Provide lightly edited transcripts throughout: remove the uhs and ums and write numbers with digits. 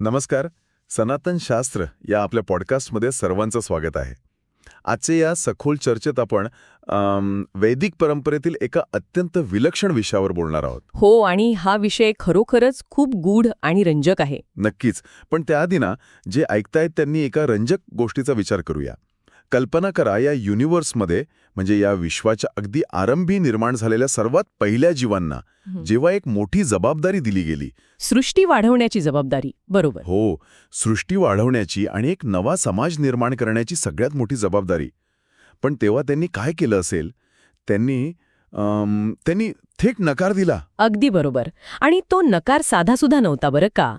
नमस्कार. सनातन शास्त्र या आपल्या पॉडकास्टमध्ये सर्वांचं स्वागत आहे. आजच्या या सखोल चर्चेत आपण वैदिक परंपरेतील एका अत्यंत विलक्षण विषयावर बोलणार आहोत. हो, आणि हा विषय खरोखरच खूप गूढ आणि रंजक आहे. नक्कीच. पण त्याआधी ना, जे ऐकतायत त्यांनी एका रंजक गोष्टीचा विचार करूया. कल्पना करा, या युनिव्हर्समध्ये म्हणजे या विश्वाच्या अगदी आरंभी निर्माण झालेल्या सर्वात पहिल्या जीवांना जेव्हा एक मोठी जबाबदारी दिली गेली. सृष्टी वाढवण्याची जबाबदारी. बरोबर. हो, सृष्टी वाढवण्याची आणि एक नवा समाज निर्माण करण्याची सगळ्यात मोठी जबाबदारी. पण तेव्हा त्यांनी काय केलं असेल? त्यांनी थेट नकार दिला. अगदी बरोबर. आणि तो नकार साधासुद्धा नव्हता बरं का.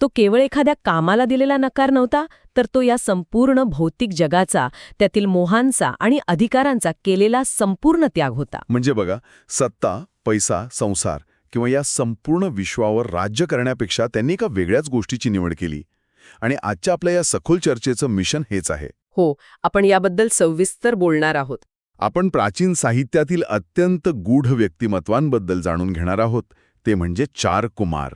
तो केवळ एखाद्या कामाला दिलेला नकार नव्हता, तर तो या संपूर्ण भौतिक जगाचा, त्यातील मोहांचा आणि अधिकारांचा केलेला संपूर्ण त्याग होता. म्हणजे बघा, सत्ता, पैसा, संसार किंवा या संपूर्ण विश्वावर राज्य करण्यापेक्षा त्यांनी एका वेगळ्याच गोष्टीची निवड केली. आणि आजच्या आपल्या या सखोल चर्चेचं मिशन हेच आहे. हो, आपण याबद्दल सविस्तर बोलणार आहोत. आपण प्राचीन साहित्यातील अत्यंत गूढ व्यक्तिमत्वांबद्दल जाणून घेणार आहोत, ते म्हणजे 4 कुमार.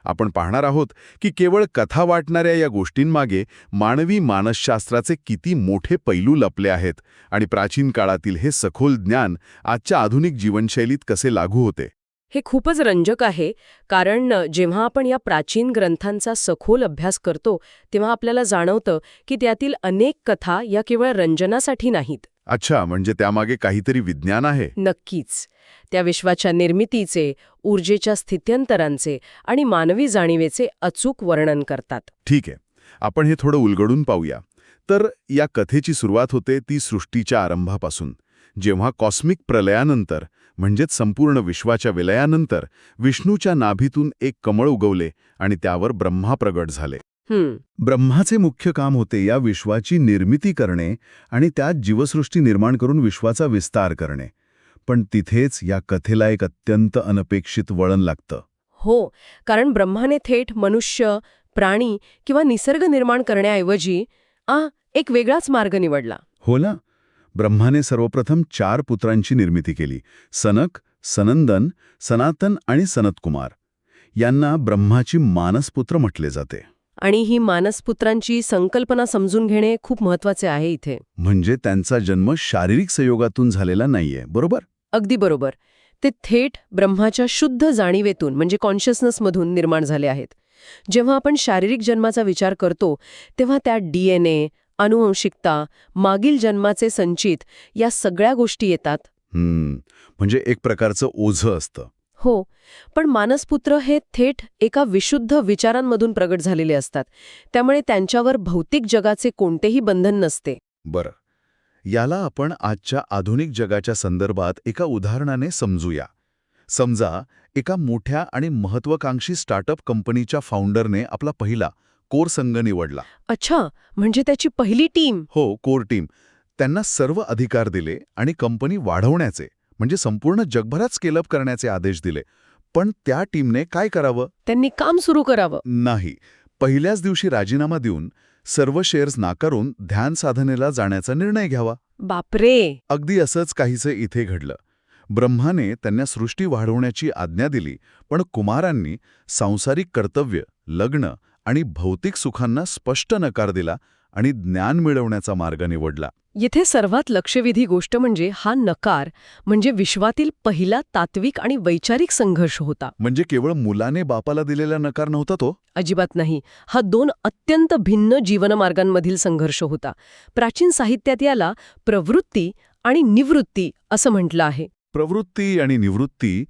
आपण पाहणार आहोत की केवळ कथा वाटणाऱ्या या गोष्टींमागे मानवी मानसशास्त्राचे किती मोठे पैलू लपले आहेत आणि प्राचीन काळातील हे सखोल ज्ञान आजच्या आधुनिक जीवनशैलीत कसे लागू होते. हे खूपच रंजक आहे, कारण जेव्हा आपण या प्राचीन ग्रंथांचा सखोल अभ्यास करतो तेव्हा आपल्याला जाणवतं की त्यातील अनेक कथा या केवळ रंजनासाठी नाहीत. अच्छा, म्हणजे त्यामागे काहीतरी विज्ञान आहे. नक्कीच. त्या विश्वाच्या निर्मितीचे, ऊर्जेच्या स्थित्यंतरांचे आणि मानवी जाणीवेचे अचूक वर्णन करतात. ठीक आहे, आपण हे थोडं उलगडून पाहूया. तर या कथेची सुरुवात होते ती सृष्टीच्या आरंभापासून, जेव्हा कॉस्मिक प्रलयानंतर म्हणजेच संपूर्ण विश्वाच्या विलयानंतर विष्णूच्या नाभीतून एक कमळ उगवले आणि त्यावर ब्रह्मा प्रगट झाले. ब्रह्माचे मुख्य काम होते या विश्वाची निर्मिती करणे आणि त्यात जीवसृष्टी निर्माण करून विश्वाचा विस्तार करणे. पण तिथेच या कथेला एक अत्यंत अनपेक्षित वळण लागतं. हो, कारण ब्रह्माने थेट मनुष्य, प्राणी किंवा निसर्ग निर्माण करण्याऐवजी एक वेगळाच मार्ग निवडला. हो ना. ब्रह्माने सर्वप्रथम 4 पुत्रांची निर्मिती केली. सनक, सनंदन, सनातन आणि सनतकुमार. यांना ब्रह्माची मानसपुत्र म्हटले जाते. आणि ही मानसपुत्रांची संकल्पना समजून घेणे खूप महत्वाचे आहे इथे. म्हणजे त्यांचा जन्म शारीरिक संयोगातून झालेला नाहीये, बरोबर? अगदी बरोबर. ते थेट ब्रह्माच्या शुद्ध जाणीवेतून म्हणजे कॉन्शियसनेसमधून निर्माण झाले आहेत. जेव्हा आपण शारीरिक जन्माचा विचार करतो तेव्हा त्यात DNA, अनुवंशिकता, मागील जन्माचे संचित या सगळ्या गोष्टी येतात. म्हणजे एक प्रकारचं ओझं असतं. हो, पण मानसपुत्र हे थेट एका विशुद्ध विचारांमधून प्रगट झालेले असतात. त्यामुळे त्यांच्यावर भौतिक जगाचे कोणतेही बंधन नसते. बरं, याला आपण आजच्या आधुनिक जगाच्या संदर्भात एका उदाहरणाने समजूया. समजा एका मोठ्या आणि महत्त्वाकांक्षी स्टार्टअप कंपनीच्या फाउंडरने आपला पहिला कोर संघ निवडला. अच्छा, म्हणजे त्याची पहिली टीम. हो, कोर टीम. त्यांना सर्व अधिकार दिले आणि कंपनी वाढवण्याचे म्हणजे संपूर्ण जगभरात स्केलअप करण्याचे आदेश दिले. पण त्या टीमने काय करावं? त्यांनी काम सुरू करावं. नाही. पहिल्याच दिवशी राजीनामा देऊन सर्व शेअर्स नाकारून ध्यान साधनेला जाण्याचा निर्णय घ्यावा. बापरे. अगदी असंच काहीसं इथे घडलं. ब्रह्माने त्यांना सृष्टी वाढवण्याची आज्ञा दिली, पण कुमारांनी सांसारिक कर्तव्य, लग्न आणि भौतिक सुखांना स्पष्ट नकार दिला आणि ज्ञान मिळवण्याचा मार्ग निवडला. येथे सर्वात लक्षवेधी गोष्ट म्हणजे हा नकार म्हणजे विश्वातील पहिला तात्विक आणि वैचारिक संघर्ष होता. म्हणजे केवळ मुलाने बापाला दिलेला नकार नव्हता तो. अजिबात नाही. हा 2 अत्यंत भिन्न जीवनमार्गांमधील संघर्ष होता. प्राचीन साहित्यात याला प्रवृत्ती आणि निवृत्ती असं म्हटलं आहे. प्रवृत्ती आणि निवृत्ती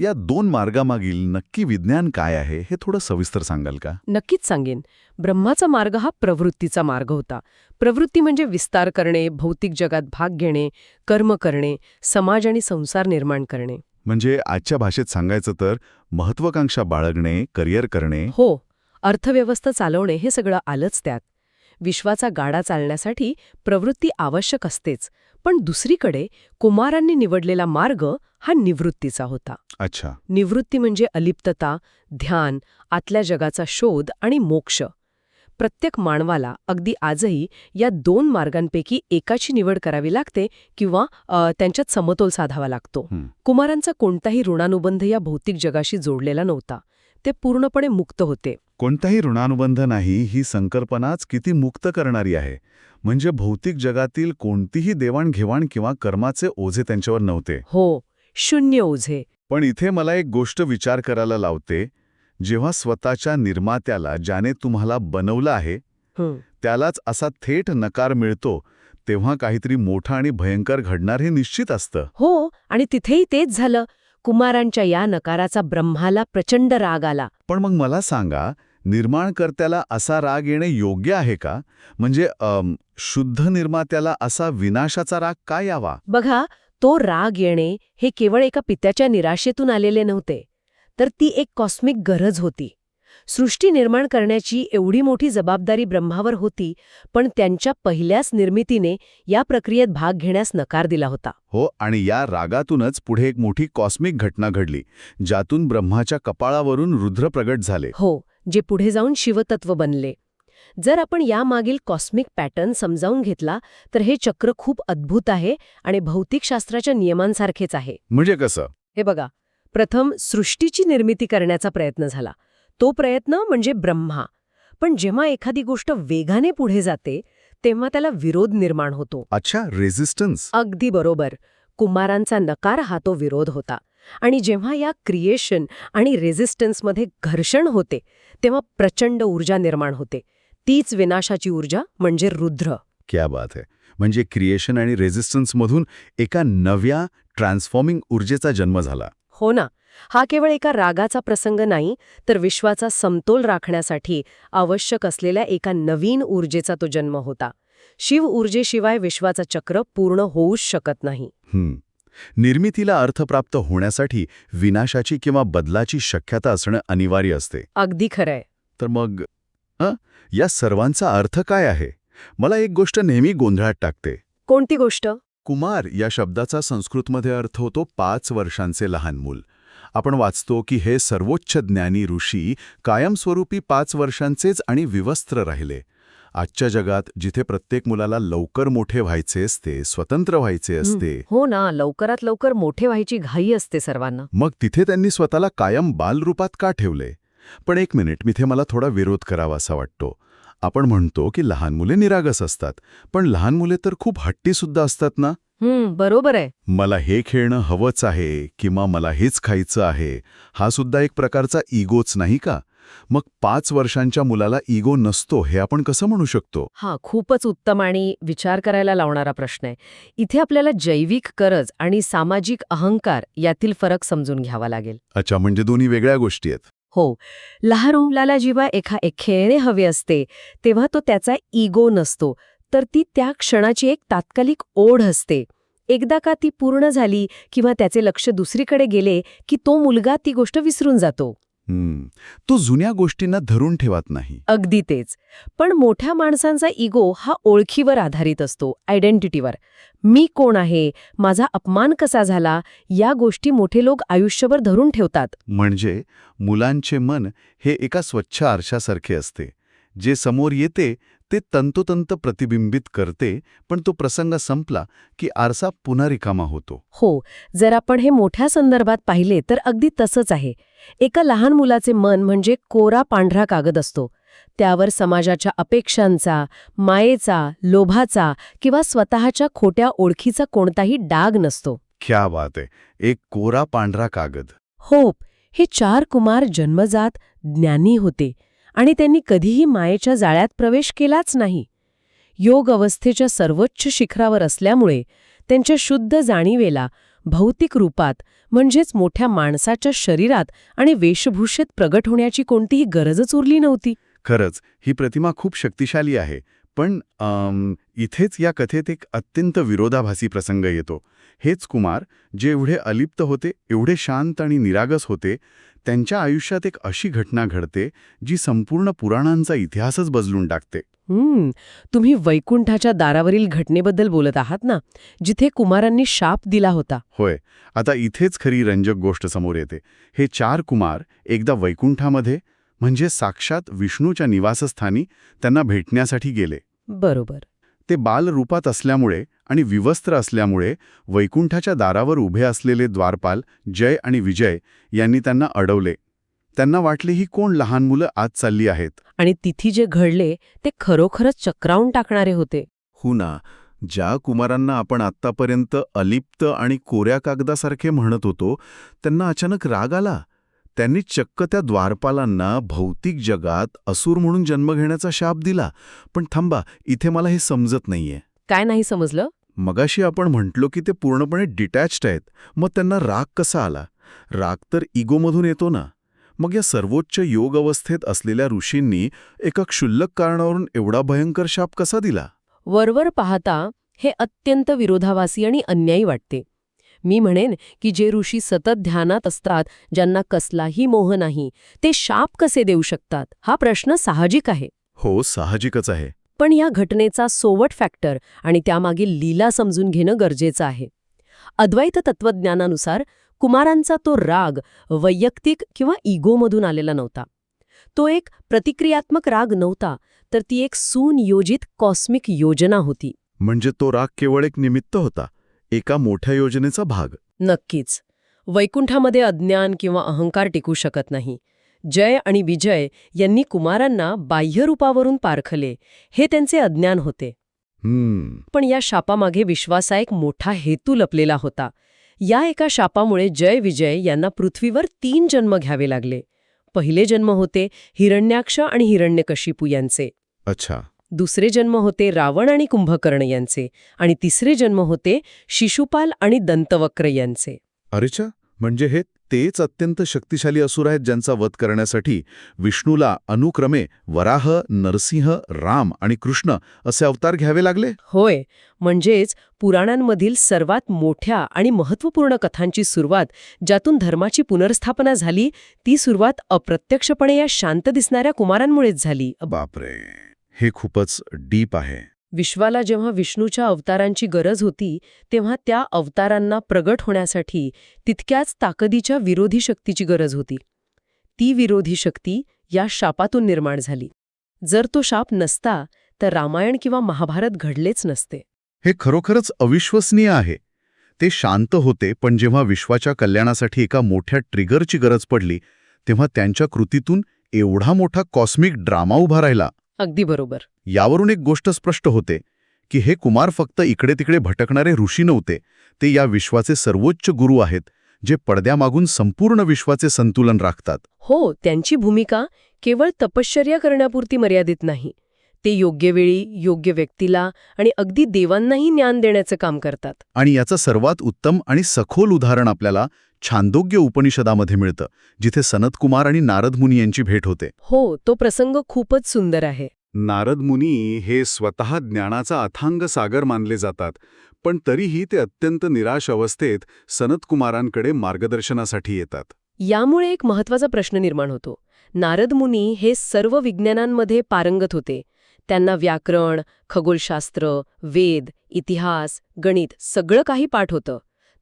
या 2 मार्गामागील नक्की विज्ञान काय आहे हे थोडं सविस्तर सांगाल का? नक्कीच सांगेन. ब्रह्माचा मार्ग हा प्रवृत्तीचा मार्ग होता. प्रवृत्ती म्हणजे विस्तार करणे, भौतिक जगात भाग घेणे, कर्म करणे, समाज आणि संसार निर्माण करणे. म्हणजे आजच्या भाषेत सांगायचं तर महत्त्वाकांक्षा बाळगणे, करिअर करणे. हो, अर्थव्यवस्था चालवणे हे सगळं आलंच त्यात. विश्वाचा गाडा चालण्यासाठी प्रवृत्ती आवश्यक असतेच, पण दुसरीकडे कुमारांनी निवडलेला मार्ग हा निवृत्तीचा होता. अच्छा. निवृत्ती म्हणजे अलिप्तता, ध्यान, आतल्या जगाचा शोध आणि मोक्ष. प्रत्येक मानवाला अगदी आजही या 2 मार्गांपैकी एकाची निवड करावी लागते किंवा त्यांच्यात समतोल साधावा लागतो. कुमारांचा कोणताही ऋणानुबंध या भौतिक जगाशी जोडलेला नव्हता. ते पूर्णपणे मुक्त होते. कोणताही ऋणानुबंध नाही ही संकल्पनाच किती मुक्त करणारी आहे. म्हणजे भौतिक जगातील कोणतीही देवाणघेवाण किंवा कर्माचे ओझे त्यांच्यावर नव्हते. हो, शून्य ओझे. पण इथे मला एक गोष्ट विचार करायला लावते. जेव्हा स्वतःच्या निर्मात्याला, ज्याने तुम्हाला बनवलं आहे, हं. त्यालाच असा थेट नकार मिळतो, तेव्हा काहीतरी मोठं आणि भयंकर घडणार हे निश्चित असतं. हो, आणि तिथेही तेच झालं. कुमारांच्या या नकाराचा ब्रह्माला प्रचंड राग आला. पण मग मला सांगा, निर्माणकर्त्याला असा राग येणे योग्य आहे का? म्हणजे शुद्ध निर्मात्याला असा विनाशाचा राग का यावा? बघा, तो राग येणे हे केवळ एका पित्याच्या निराशेतून आलेले नव्हते, तर ती एक कॉस्मिक गरज होती. सृष्टी निर्माण करण्याची एवढी मोठी जबाबदारी ब्रह्मावर होती, पण त्यांच्या पहिल्याच निर्मितीने या प्रक्रियेत भाग घेण्यास नकार दिला होता. हो, आणि या रागातूनच पुढे एक मोठी कॉस्मिक घटना घडली, ज्यातून ब्रह्माच्या कपाळावरून रुद्र प्रगट झाले. हो, जे पुढे जाऊन शिवतत्व बनले. जर आपण यामागील कॉस्मिक पॅटर्न समजावून घेतला तर हे चक्र खूप अद्भुत आहे आणि भौतिकशास्त्राच्या नियमांसारखेच आहे. म्हणजे कसं? हे बघा, प्रथम सृष्टीची निर्मिती करण्याचा प्रयत्न झाला. तो प्रयत्न म्हणजे ब्रह्मा. पण जेव्हा एखादी गोष्ट वेगाने पुढे जाते तेव्हा त्याला विरोध निर्माण होतो. अच्छा, रेझिस्टन्स. अगदी बरोबर. कुमारांचा नकार हा तो विरोध होता. आणि जेव्हा या क्रिएशन आणि रेझिस्टन्समध्ये घर्षण होते तेव्हा प्रचंड ऊर्जा निर्माण होते. तीच विनाशाची ऊर्जा म्हणजे रुद्र. क्या बात आहे. म्हणजे क्रिएशन आणि रेझिस्टन्समधून एका नव्या ट्रान्सफॉर्मिंग ऊर्जेचा जन्म झाला. हो ना. हा केवळ एका रागाचा प्रसंग नाही, तर विश्वाचा समतोल राखण्यासाठी आवश्यक असलेल्या एका नवीन ऊर्जेचा तो जन्म होता. शिव ऊर्जेशिवाय विश्वाचं चक्र पूर्ण होऊच शकत नाही. निर्मितीला अर्थ प्राप्त होण्यासाठी विनाशाची किंवा बदलाची शक्यता असणं अनिवार्य असते. अगदी खरंय. तर मग या सर्वांचा अर्थ काय आहे? मला एक गोष्ट नेहमी गोंधळात टाकते. कोणती गोष्ट? कुमार या शब्दाचा संस्कृतमध्ये अर्थ होतो 5 वर्षांचे लहान मूल. आपण वाचतो की हे सर्वोच्च ज्ञानी ऋषी कायमस्वरूपी 5 वर्षांचेच आणि विवस्त्र राहिले. आजच्या जगात जिथे प्रत्येक मुलाला लवकर मोठे व्हायचे असते, स्वतंत्र व्हायचे असते, हो ना, लवकरात लवकर मोठे व्हायची घाई असते सर्वांना. मग तिथे त्यांनी स्वतःला कायम बालरूपात का ठेवले? पण एक मिनिट, तिथे मला थोडा विरोध करावा असा वाटतो. आपण म्हणतो की लहान मुले निरागस असतात, पण लहान मुले तर खूप हट्टीसुद्धा असतात ना. बरोबर आहे. मला हे खेळणं हवंच आहे किंवा मला हेच खायचं आहे, हा सुद्धा एक प्रकारचा इगोच नाही का? मग 5 वर्षांच्या मुलाला इगो नसतो हे आपण कसं म्हणू शकतो? हा खूपच उत्तम आणि विचार करायला लावणारा प्रश्न आहे. इथे आपल्याला जैविक गरज आणि सामाजिक अहंकार यातील फरक समजून घ्यावा लागेल. अच्छा, म्हणजे दोन्ही वेगळ्या गोष्टी आहेत. हो, लहान मुलाला जेव्हा खेळणे हवे असते तेव्हा तो त्याचा इगो नसतो, तर ती त्या क्षणाची एक तात्कालिक ओढ असते. एकदा का ती पूर्ण झाली किंवा त्याचे लक्ष दुसरीकडे गेले की तो मुलगा ती गोष्ट विसरून जातो. तो जुन्या गोष्टींना धरून ठेवत नाही. अगदी तेच. पण मोठ्या माणसांचा इगो हा ओळखीवर आधारित असतो, आयडेंटिटीवर. मी कोण आहे, माझा अपमान कसा झाला, या गोष्टी मोठे लोक आयुष्यभर धरून ठेवतात. म्हणजे मुलांचे मन हे एका स्वच्छ आरशासारखे असते. जे समोर येते ते तंतोतंत प्रतिबिंबित करते, पण तो प्रसंग संपला की आरसा पुन्हा रिकामा होतो. हो, जर आपण हे मोठ्या संदर्भात पाहिले तर अगदी तसंच आहे. एका लहान मुलाचे मन म्हणजे कोरा पांढरा कागद असतो. त्यावर समाजाच्या अपेक्षांचा, मायेचा, लोभाचा किंवा स्वतःच्या खोट्या ओळखीचा कोणताही डाग नसतो. क्या बात आहे. एक कोरा पांढरा कागद. हो, हे 4 कुमार जन्मजात ज्ञानी होते आणि त्यांनी कधीही मायेच्या जाळ्यात प्रवेश केलाच नाही. योग अवस्थेच्या सर्वोच्च शिखरावर असल्यामुळे त्यांच्या शुद्ध जाणीवेला भौतिक रूपात म्हणजेच मोठ्या माणसाच्या शरीरात आणि वेशभूषेत प्रगट होण्याची कोणतीही गरजच उरली नव्हती. खरंच ही प्रतिमा खूप शक्तिशाली आहे. पण इथेच या कथेत एक अत्यंत विरोधाभासी प्रसंग येतो. हेच कुमार जे एवढे अलिप्त होते, एवढे शांत आणि निरागस होते, त्यांच्या आयुष्यात एक अशी घटना घडते जी संपूर्ण पुराणांचा इतिहासच बदलून टाकते. तुम्ही वैकुंठाच्या दारावरील घटनेबद्दल बोलत आहात ना, जिथे कुमारांनी शाप दिला होता. होय. आता इथेच खरी रंजक गोष्ट समोर येते. हे 4 कुमार एकदा वैकुंठामध्ये म्हणजे साक्षात विष्णूच्या निवासस्थानी त्यांना भेटण्यासाठी गेले. बरोबर. ते बालरूपात असल्यामुळे आणि विवस्त्र असल्यामुळे वैकुंठाच्या दारावर उभे असलेले द्वारपाल जय आणि विजय यांनी त्यांना अडवले. त्यांना वाटले ही कोण लहान मुलं आत चालली आहेत. आणि तिथे जे घडले ते खरोखरच चक्रावून टाकणारे होते. हो ना, ज्या कुमारांना आपण आत्तापर्यंत अलिप्त आणि कोऱ्या कागदासारखे म्हणत होतो त्यांना अचानक राग आला. त्यांनी चक्क त्या द्वारपालांना भौतिक जगात असुर म्हणून जन्म घेण्याचा शाप दिला. पण थांबा, इथे मला हे समजत नाहीये. काय नाही समजलं? मगाशी आपण म्हटलो की ते पूर्णपणे डिटॅच्ड आहेत. मग त्यांना राग कसा आला? राग तर इगोमधून येतो ना. मग या सर्वोच्च योग अवस्थेत असलेल्या ऋषींनी एका क्षुल्लक कारणावरून एवढा भयंकर शाप कसा दिला? वरवर पाहता हे अत्यंत विरोधाभासी आणि अन्यायी वाटते. मी म्हणेन की जे ऋषी सतत ध्यानात असतात, ज्यांना कसलाही मोह नाही, ते शाप कसे देऊ शकतात हा प्रश्न साहजिक आहे. हो, साहजिकच आहे. पण या घटनेचा सोवट फॅक्टर आणि त्यामागील लीला समजून घेणं गरजेचं आहे. अद्वैत तत्त्वज्ञानानुसार कुमारांचा तो राग वैयक्तिक किंवा इगोमधून आलेला नव्हता. तो एक प्रतिक्रियात्मक राग नव्हता, तर ती एक सुनियोजित कॉस्मिक योजना होती. म्हणजे तो राग केवळ एक निमित्त होता, एका मोठ्या योजनेचा भाग. नक्कीच. वैकुंठामध्ये अज्ञान किंवा अहंकार टिकू शकत नाही. जय आणि विजय यांनी कुमारांना बाह्यरूपावरून पारखले, हे त्यांचे अज्ञान होते. पण या शापामागे विश्वासा एक मोठा हेतू लपलेला होता. या एका शापामुळे जय विजय यांना पृथ्वीवर 3 जन्म घ्यावे लागले. पहिले जन्म होते हिरण्याक्ष आणि हिरण्यकशिपू यांचे. अच्छा. दुसरे जन्म होते रावण आणि कुंभकर्ण यांचे. आणि तिसरे जन्म होते शिशुपाल आणि दंतवक्र यांचे. अरेच्या, म्हणजे हे तेच अत्यंत शक्तिशाली असुर आहेत ज्यांचा वध करण्यासाठी विष्णूला अनुक्रमे वराह, नरसिंह, राम आणि कृष्ण असे अवतार घ्यावे लागले. होय, म्हणजेच पुराणांमधील सर्वात मोठ्या आणि महत्त्वपूर्ण कथांची सुरुवात, ज्यातून धर्माची पुनर्स्थापना झाली, ती सुरुवात अप्रत्यक्षपणे या शांत दिसणाऱ्या कुमारांमुळेच झाली. बापरे, हे खूपच डीप आहे. विश्वाला जेव्हा विष्णूच्या अवतारांची गरज होती, तेव्हा त्या अवतारांना प्रगट होण्यासाठी तितक्याच ताकदीच्या विरोधी शक्तीची गरज होती. ती विरोधी शक्ती या शापातून निर्माण झाली. जर तो शाप नसता तर रामायण किंवा महाभारत घडलेच नसते. हे खरोखरच अविश्वसनीय आहे. ते शांत होते, पण जेव्हा विश्वाच्या कल्याणासाठी एका मोठ्या ट्रिगरची गरज पडली, तेव्हा त्यांच्या कृतीतून एवढा मोठा कॉस्मिक ड्रामा उभा राहिला. अगदी बरोबर. यावरून एक गोष्ट स्पष्ट होते की हे कुमार फक्त इकडे तिकडे भटकणारे ऋषी नव्हते. ते या विश्वाचे सर्वोच्च गुरु आहेत, जे पडद्यामागून संपूर्ण विश्वाचे संतुलन राखतात. हो, त्यांची भूमिका केवळ तपश्चर्या करण्यापुरती मर्यादित नाही. ते योग्य वेळी, योग्य व्यक्तीला आणि अगदी देवांनाही ज्ञान देण्याचं काम करतात. आणि याचं सर्वात उत्तम आणि सखोल उदाहरण आपल्याला छांदोग्य उपनिषदामध्ये मिळतं, जिथे सनत कुमार आणि नारद मुनी यांची भेट होते. हो, तो प्रसंग खूपच सुंदर आहे. नारद मुनी हे स्वतः ज्ञानाचा अथांग सागर मानले जातात, पण तरीही ते अत्यंत निराश अवस्थेत सनत कुमारांकडे मार्गदर्शनासाठी येतात. यामुळे एक महत्त्वाचा प्रश्न निर्माण होतो. नारद मुनी हे सर्व विज्ञानांमध्ये पारंगत होते. त्यांना व्याकरण, खगोलशास्त्र, वेद, इतिहास, गणित सगळं काही पाठ होतं.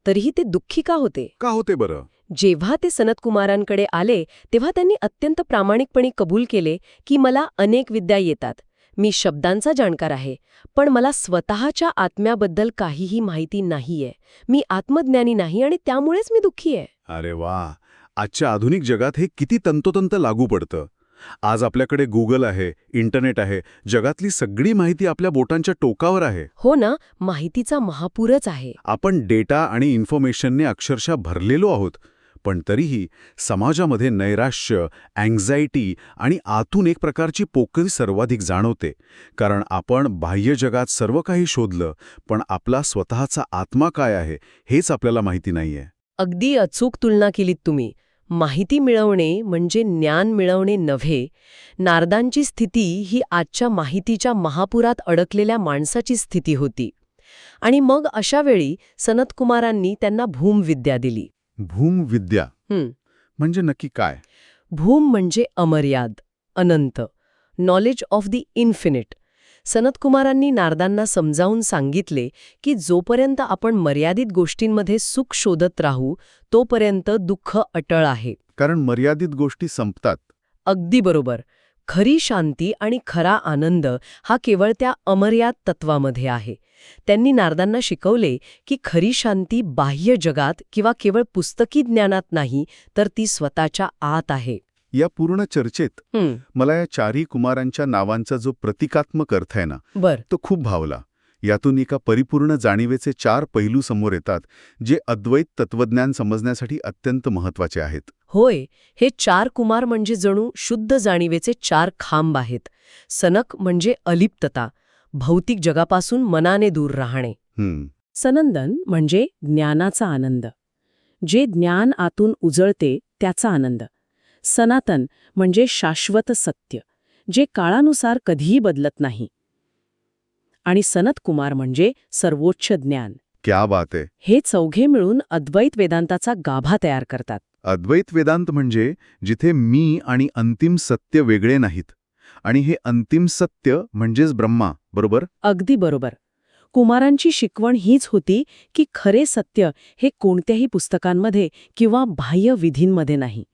तरीही ते दुःखी का होते? का होते बरं? जेव्हा ते सनत कुमारांकडे आले तेव्हा त्यांनी अत्यंत प्रामाणिकपणे कबूल केले की मला अनेक विद्या येतात, मी शब्दांचा जाणकार आहे, पण मला स्वतःच्या आत्म्याबद्दल काहीही माहिती नाहीये. मी आत्मज्ञानी नाही आणि त्यामुळेच मी दुःखी आहे. अरे वा, आजच्या आधुनिक जगात हे किती तंतोतंत लागू पडतं. आज आपल्याकडे गुगल आहे, इंटरनेट आहे, जगातली सगळी माहिती आपल्या बोटांच्या टोकावर आहे. हो ना, माहितीचा महापूरच आहे. आपण डेटा आणि इन्फॉर्मेशनने अक्षरशः भरलेलो आहोत. पण तरीही समाजामध्ये नैराश्य, अँक्झायटी आणि आतून एक प्रकारची पोकळी सर्वाधिक जाणवते. कारण आपण बाह्य जगात सर्व काही शोधलं, पण आपला स्वतःचा आत्मा काय आहे हेच आपल्याला माहिती नाहीये. अगदी अचूक तुलना केलीत तुम्ही. माहिती मिळवणे म्हणजे ज्ञान मिळवणे नव्हे. नारदांची स्थिती ही आजच्या माहितीच्या महापुरात अडकलेल्या माणसाची स्थिती होती. आणि मग अशा वेळी सनत कुमारांनी त्यांना भूमविद्या दिली. भूमविद्या म्हणजे नक्की काय? भूम म्हणजे अमर्याद, अनंत, नॉलेज ऑफ द इन्फिनिट. सनत कुमारांनी नारदांना समजावून सांगितले की जोपर्यंत आपण मर्यादित गोष्टींमध्ये सुख शोधत राहू तोपर्यंत दुःख अटळ आहे. कारण मर्यादित गोष्टी संपतात. अगदी बरोबर. खरी शांती आणि खरा आनंद हा केवळ त्या अमर्याद तत्वामध्ये आहे. त्यांनी नारदांना शिकवले की खरी शांती बाह्य जगात किंवा केवळ पुस्तकी ज्ञानात नाही, तर ती स्वतःच्या आत आहे. या पूर्ण चर्चेत मला या चारही कुमारांच्या नावांचा जो प्रतिकात्मक अर्थ आहे ना बर तो खूप भावला. यातून एका परिपूर्ण जाणीवेचे 4 पैलू समोर येतात जे अद्वैत तत्वज्ञान समजण्यासाठी अत्यंत महत्वाचे आहेत. होय, हे 4 कुमार म्हणजे जणू शुद्ध जाणीवेचे 4 खांब आहेत. सनक म्हणजे अलिप्तता, भौतिक जगापासून मनाने दूर राहणे. सनंदन म्हणजे ज्ञानाचा आनंद, जे ज्ञान आतून उजळते त्याचा आनंद. सनातन म्हणजे शाश्वत सत्य, जे काळानुसार कधीही बदलत नाही. आणि सनत कुमार म्हणजे सर्वोच्च ज्ञान. क्या बात आहे. हे चौघे मिळून अद्वैत वेदांताचा गाभा तयार करतात. अद्वैत वेदांत म्हणजे जिथे मी आणि अंतिम सत्य वेगळे नाहीत, आणि हे अंतिम सत्य म्हणजेच ब्रह्मा, बरोबर? अगदी बरोबर. कुमारांची शिकवण हीच होती की खरे सत्य हे कोणत्याही पुस्तकांमध्ये किंवा बाह्य विधींमध्ये नाही,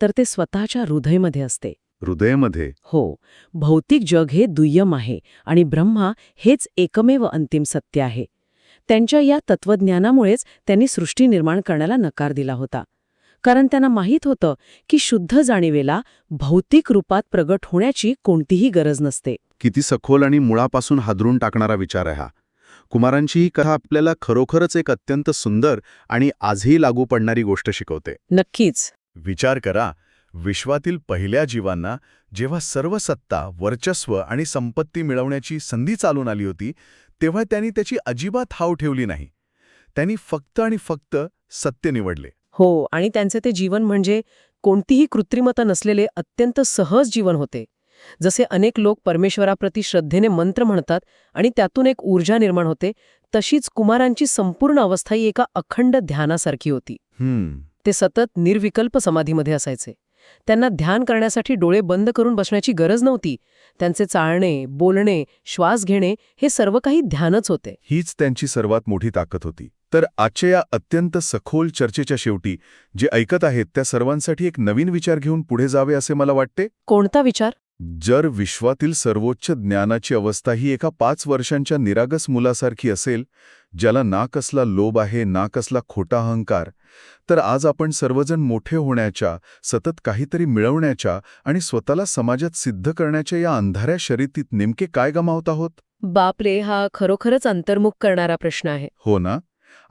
तर ते स्वतःच्या हृदयमध्ये असते. हृदयामध्ये? हो, भौतिक जग हे दुय्यम आहे आणि ब्रह्मा हेच एकमेव अंतिम सत्य आहे. त्यांच्या या तत्वज्ञानामुळेच त्यांनी सृष्टी निर्माण करण्याला नकार दिला होता. कारण त्यांना माहीत होतं की शुद्ध जाणीवेला भौतिक रूपात प्रगट होण्याची कोणतीही गरज नसते. किती सखोल आणि मुळापासून हादरून टाकणारा विचार आहे हा. कुमारांची ही कथा आपल्याला खरोखरच एक अत्यंत सुंदर आणि आजही लागू पडणारी गोष्ट शिकवते. नक्कीच. विचार करा, विश्वातील पहिल्या जीवांना जेव्हा सर्व सत्ता, वर्चस्व आणि संपत्ती मिळवण्याची संधी चालून आली होती, तेव्हा त्यांनी त्याची अजिबात हाव ठेवली नाही. त्यांनी फक्त आणि फक्त सत्य निवडले. हो, आणि त्यांचे ते जीवन म्हणजे कोणतीही कृत्रिमता नसलेले अत्यंत सहज जीवन होते. जसे अनेक लोक परमेश्वराप्रती श्रद्धेने मंत्र म्हणतात आणि त्यातून एक ऊर्जा निर्माण होते, तशीच कुमारांची संपूर्ण अवस्था ही एका अखंड ध्यानासारखी होती. ते सतत निर्विकल्प समाधीमध्ये असायचे. त्यांना ध्यान करण्यासाठी डोळे बंद करून बसण्याची गरज नव्हती. त्यांचे चालणे, बोलणे, श्वास घेणे हे सर्व काही ध्यानच होते. हीच त्यांची सर्वात मोठी ताकद होती. तर आजच्या या अत्यंत सखोल चर्चेच्या शेवटी जे ऐकत आहेत त्या सर्वांसाठी एक नवीन विचार घेऊन पुढे जावे असे मला वाटते. कोणता विचार? जर विश्वातील सर्वोच्च ज्ञानाची अवस्था ही एका 5 वर्षांच्या निरागस मुलासारखी असेल, ज्याला ना कसला लोभ आहे, ना कसला खोटा अहंकार, तर आज आपण सर्वजण मोठे होण्याच्या, सतत काहीतरी मिळवण्याच्या आणि स्वतःला समाजात सिद्ध करण्याच्या या अंधाऱ्या शर्यतीत नेमके काय गमावत आहोत? बापरे, हा खरोखरच अंतर्मुख करणारा प्रश्न आहे. हो ना?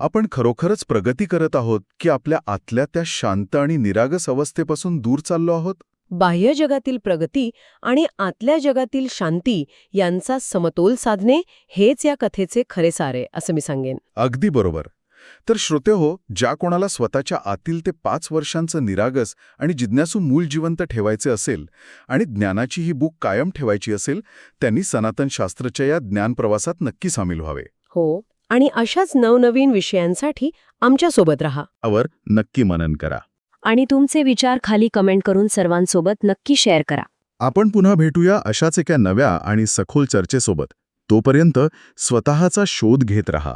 आपण खरोखरच प्रगती करत आहोत की आपल्या आतल्या त्या शांत आणि निरागस अवस्थेपासून दूर चाललो आहोत? बाह्य जगातील प्रगती आणि आतल्या जगातील शांती यांचा समतोल साधणे हेच या कथेचे खरे सारे, असं मी सांगेन. अगदी बरोबर. तर श्रोतेहो, ज्या कोणाला स्वतःच्या आतील ते 5 वर्षांचं निरागस आणि जिज्ञासू मूल जिवंत ठेवायचे असेल आणि ज्ञानाची ही भूक कायम ठेवायची असेल, त्यांनी सनातन शास्त्रच्या या ज्ञानप्रवासात नक्की सामील व्हावे. हो, आणि अशाच नवनवीन विषयांसाठी आमच्यासोबत राहा. यावर नक्की मनन करा. आणि तुमचे विचार खाली कमेंट करून सर्वांसोबत नक्की शेअर करा. आपण पुन्हा भेटूया अशाच एका नव्या आणि सखोल चर्चेसोबत. तोपर्यंत स्वतःचा शोध घेत रहा.